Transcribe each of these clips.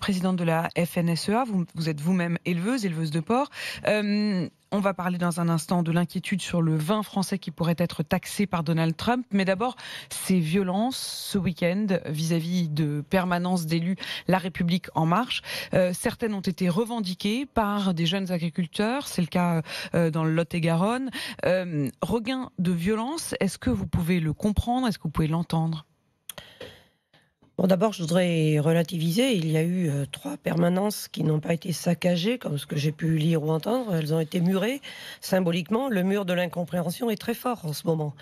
présidente de la FNSEA. Vous êtes vous-même éleveuse de porc. On va parler dans un instant de l'inquiétude sur le vin français qui pourrait être taxé par Donald Trump. Mais d'abord, ces violences ce week-end vis-à-vis de permanence d'élus La République En Marche. Certaines ont été revendiquées par des jeunes agriculteurs. C'est le cas dans le Lot-et-Garonne. Regain de violence, est-ce que vous pouvez le comprendre? Est-ce que vous pouvez l'entendre? Bon, d'abord, je voudrais relativiser. Il y a eu 3 permanences qui n'ont pas été saccagées, comme ce que j'ai pu lire ou entendre. Elles ont été murées symboliquement. Le mur de l'incompréhension est très fort en ce moment.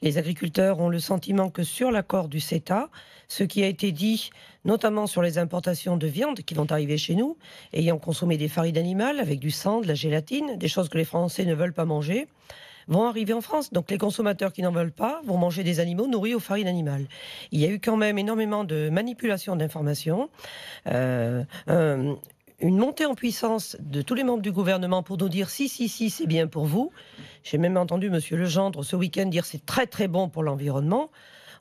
Les agriculteurs ont le sentiment que sur l'accord du CETA, ce qui a été dit, notamment sur les importations de viande qui vont arriver chez nous, ayant consommé des farines animales avec du sang, de la gélatine, des choses que les Français ne veulent pas manger, vont arriver en France. Donc les consommateurs qui n'en veulent pas vont manger des animaux nourris aux farines animales. Il y a eu quand même énormément de manipulation d'informations, une montée en puissance de tous les membres du gouvernement pour nous dire si, c'est bien pour vous. J'ai même entendu Monsieur Legendre ce week-end dire c'est très très bon pour l'environnement.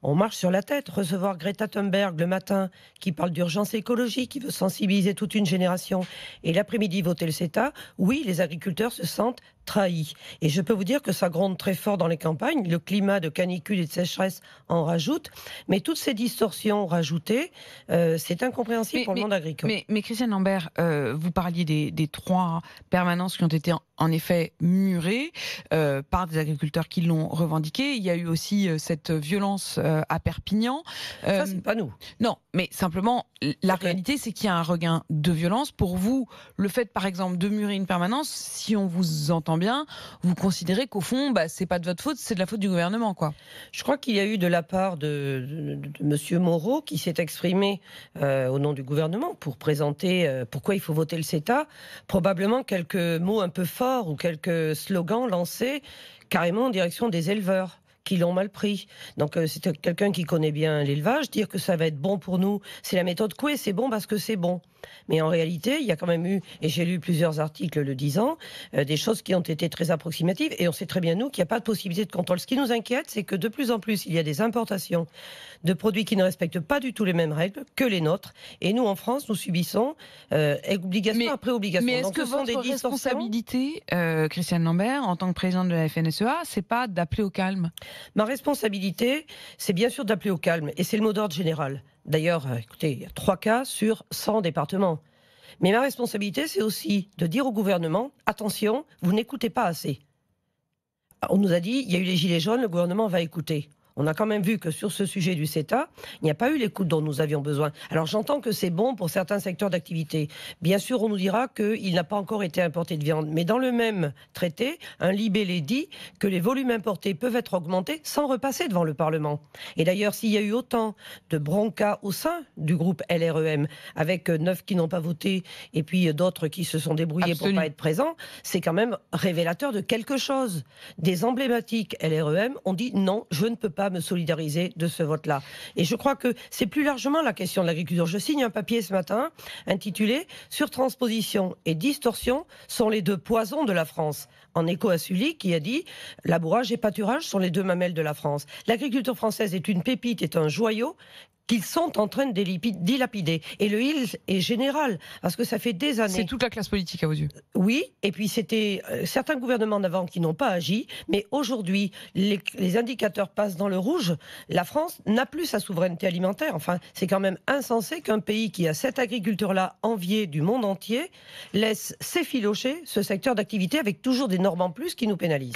On marche sur la tête. Recevoir Greta Thunberg le matin, qui parle d'urgence écologique, qui veut sensibiliser toute une génération, et l'après-midi voter le CETA, oui, les agriculteurs se sentent trahis. Et je peux vous dire que ça gronde très fort dans les campagnes. Le climat de canicule et de sécheresse en rajoute. Mais toutes ces distorsions rajoutées, c'est incompréhensible pour le monde agricole. Mais Christiane Lambert, vous parliez des 3 permanences qui ont été en effet murées par des agriculteurs qui l'ont revendiqué. Il y a eu aussi cette violence à Perpignan. Ça, c'est pas nous. Non, mais simplement, la réalité, c'est qu'il y a un regain de violence. Pour vous, le fait, par exemple, de murer une permanence, si on vous entend bien, vous considérez qu'au fond, c'est pas de votre faute, c'est de la faute du gouvernement, quoi. Je crois qu'il y a eu de la part de Monsieur Moreau qui s'est exprimé au nom du gouvernement pour présenter pourquoi il faut voter le CETA. Probablement quelques mots un peu forts ou quelques slogans lancés carrément en direction des éleveurs qui l'ont mal pris. Donc c'est quelqu'un qui connaît bien l'élevage. Dire que ça va être bon pour nous, c'est la méthode Coué, c'est bon parce que c'est bon. Mais en réalité, il y a quand même eu, et j'ai lu plusieurs articles le disant, des choses qui ont été très approximatives. Et on sait très bien, nous, qu'il n'y a pas de possibilité de contrôle. Ce qui nous inquiète, c'est que de plus en plus, il y a des importations de produits qui ne respectent pas du tout les mêmes règles que les nôtres. Et nous, en France, nous subissons obligation après obligation. Mais est-ce que votre responsabilité, Christiane Lambert, en tant que présidente de la FNSEA, c'est pas d'appeler au calme? Ma responsabilité, c'est bien sûr d'appeler au calme. Et c'est le mot d'ordre général. D'ailleurs, écoutez, il y a 3 cas sur 100 départements. Mais ma responsabilité, c'est aussi de dire au gouvernement, attention, vous n'écoutez pas assez. On nous a dit, il y a eu les gilets jaunes, le gouvernement va écouter. On a quand même vu que sur ce sujet du CETA, il n'y a pas eu l'écoute dont nous avions besoin. Alors j'entends que c'est bon pour certains secteurs d'activité. Bien sûr, on nous dira qu'il n'a pas encore été importé de viande. Mais dans le même traité, un libellé dit que les volumes importés peuvent être augmentés sans repasser devant le Parlement. Et d'ailleurs, s'il y a eu autant de bronca au sein du groupe LREM, avec 9 qui n'ont pas voté et puis d'autres qui se sont débrouillés pour ne pas être présents, c'est quand même révélateur de quelque chose. Des emblématiques LREM ont dit non, je ne peux pas me solidariser de ce vote-là. Et je crois que c'est plus largement la question de l'agriculture. Je signe un papier ce matin intitulé « Surtransposition et distorsion sont les 2 poisons de la France ». En écho à Sully qui a dit « Labourage et pâturage sont les 2 mamelles de la France ». L'agriculture française est une pépite, est un joyau qu'ils sont en train de dilapider. Et le il est général, parce que ça fait des années... C'est toute la classe politique à vos yeux? Oui, et puis c'était certains gouvernements d'avant qui n'ont pas agi, mais aujourd'hui, les indicateurs passent dans le rouge. La France n'a plus sa souveraineté alimentaire. Enfin, c'est quand même insensé qu'un pays qui a cette agriculture-là enviée du monde entier laisse s'effilocher ce secteur d'activité avec toujours des normes en plus qui nous pénalisent.